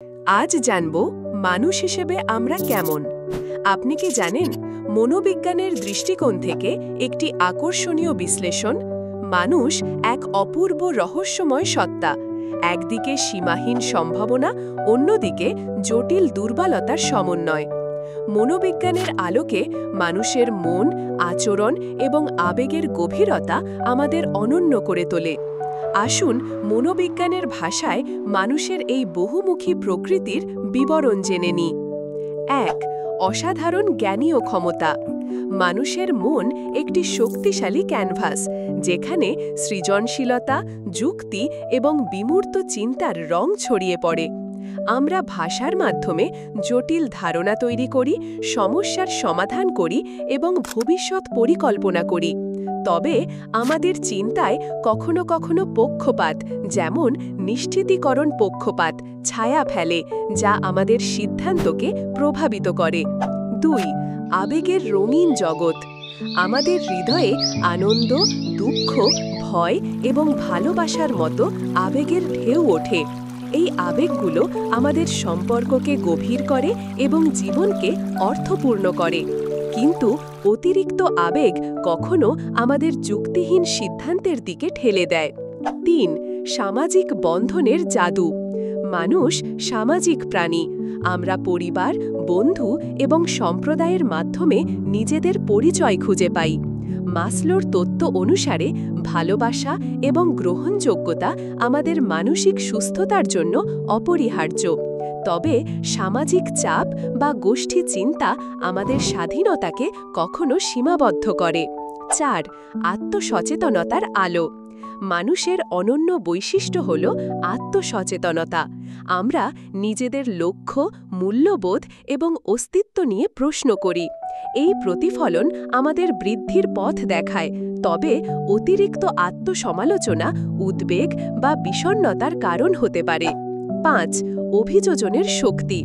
আজ জানব মানুষ হিসেবে আমরা কেমন। আপনি কি জানেন, মনোবিজ্ঞানের দৃষ্টিকোণ থেকে একটি আকর্ষণীয় বিশ্লেষণ, মানুষ এক অপূর্ব রহস্যময় সত্তা। একদিকে সীমাহীন সম্ভাবনা, অন্যদিকে জটিল দুর্বলতার সমন্বয়। মনোবিজ্ঞানের আলোকে মানুষের মন, আচরণ এবং আবেগের গভীরতা আমাদের অনন্য করে তোলে। আসুন মনোবিজ্ঞানের ভাষায় মানুষের এই বহুমুখী প্রকৃতির বিবরণ জেনে নিই। ১. অসাধারণ জ্ঞানী ও ক্ষমতা। মানুষের মন একটি শক্তিশালী ক্যানভাস, যেখানে সৃজনশীলতা, যুক্তি এবং বিমূর্ত চিন্তার রং ছড়িয়ে পড়ে। আমরা ভাষার মাধ্যমে জটিল ধারণা তৈরি করি, সমস্যার সমাধান করি এবং ভবিষ্যৎ পরিকল্পনা করি। তবে আমাদের চিন্তায় কখনো কখনো পক্ষপাত, যেমন নিশ্চিতীকরণ পক্ষপাত, ছায়া ফেলে, যা আমাদের সিদ্ধান্তকে প্রভাবিত করে। ২. আবেগের রঙিন জগৎ। আমাদের হৃদয়ে আনন্দ, দুঃখ, ভয় এবং ভালোবাসার মতো আবেগের ঢেউ ওঠে। এই আবেগগুলো আমাদের সম্পর্ককে গভীর করে এবং জীবনকে অর্থপূর্ণ করে। কিন্তু অতিরিক্ত আবেগ কখনো আমাদের যুক্তিহীন সিদ্ধান্তের দিকে ঠেলে দেয়। ৩. সামাজিক বন্ধনের জাদু। মানুষ সামাজিক প্রাণী। আমরা পরিবার, বন্ধু এবং সম্প্রদায়ের মাধ্যমে নিজেদের পরিচয় খুঁজে পাই। মাসলোর তত্ত্ব অনুসারে ভালোবাসা এবং গ্রহণযোগ্যতা আমাদের মানসিক সুস্থতার জন্য অপরিহার্য। তবে সামাজিক চাপ বা গোষ্ঠী চিন্তা আমাদের স্বাধীনতাকে কখনো সীমাবদ্ধ করে। ৪. আত্মসচেতনতার আলো। মানুষের অনন্য বৈশিষ্ট্য হল আত্মসচেতনতা। আমরা নিজেদের লক্ষ্য, মূল্যবোধ এবং অস্তিত্ব নিয়ে প্রশ্ন করি। এই প্রতিফলন আমাদের বৃদ্ধির পথ দেখায়। তবে অতিরিক্ত আত্মসমালোচনা উদ্বেগ বা বিষণ্ণতার কারণ হতে পারে। ৫. অভিযোজনের শক্তি।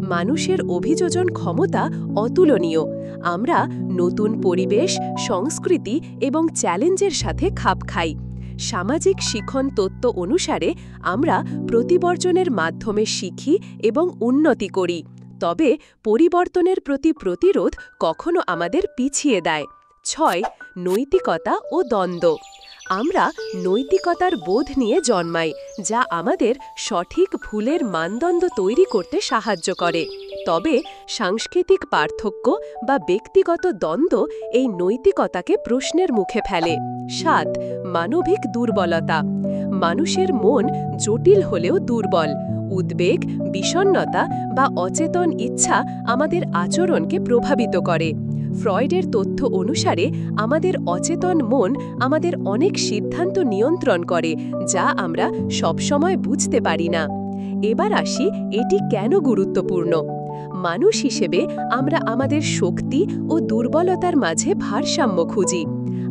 মানুষের অভিযোজন ক্ষমতা অতুলনীয়। আমরা নতুন পরিবেশ, সংস্কৃতি এবং চ্যালেঞ্জের সাথে খাপ খাই। সামাজিক শিখন তত্ত্ব অনুসারে আমরা প্রতিবর্জনের মাধ্যমে শিখি এবং উন্নতি করি। তবে পরিবর্তনের প্রতি প্রতিরোধ কখনো আমাদের পিছিয়ে দেয়। ৬. নৈতিকতা ও দ্বন্দ্ব। আমরা নৈতিকতার বোধ নিয়ে জন্মাই, যা আমাদের সঠিক ভুলের মানদণ্ড তৈরি করতে সাহায্য করে। তবে সাংস্কৃতিক পার্থক্য বা ব্যক্তিগত দ্বন্দ্ব এই নৈতিকতাকে প্রশ্নের মুখে ফেলে। ৭. মানবিক দুর্বলতা। মানুষের মন জটিল হলেও দুর্বল। উদ্বেগ, বিষণ্ণতা বা অচেতন ইচ্ছা আমাদের আচরণকে প্রভাবিত করে। ফ্রয়েডের তথ্য অনুসারে আমাদের অচেতন মন আমাদের অনেক সিদ্ধান্ত নিয়ন্ত্রণ করে, যা আমরা সবসময় বুঝতে পারি না। এবার আসি, এটি কেন গুরুত্বপূর্ণ। মানুষ হিসেবে আমরা আমাদের শক্তি ও দুর্বলতার মাঝে ভারসাম্য খুঁজি।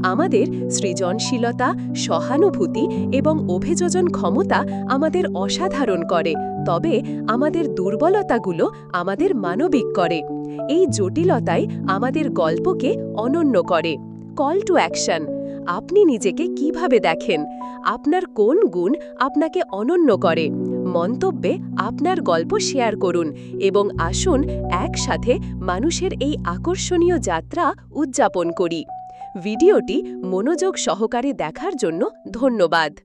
আমাদের সৃজনশীলতা, সহানুভূতি এবং অভিযোজন ক্ষমতা আমাদের অসাধারণ করে। তবে আমাদের দুর্বলতাগুলো আমাদের মানবিক করে। এই জটিলতাই আমাদের গল্পকে অনন্য করে। Call to action. আপনি নিজেকে কিভাবে দেখেন? আপনার কোন গুণ আপনাকে অনন্য করে? মন্তব্যে আপনার গল্প শেয়ার করুন এবং আসুন একসাথে মানুষের এই আকর্ষণীয় যাত্রা উদযাপন করি। ভিডিওটি মনোযোগ সহকারে দেখার জন্য ধন্যবাদ।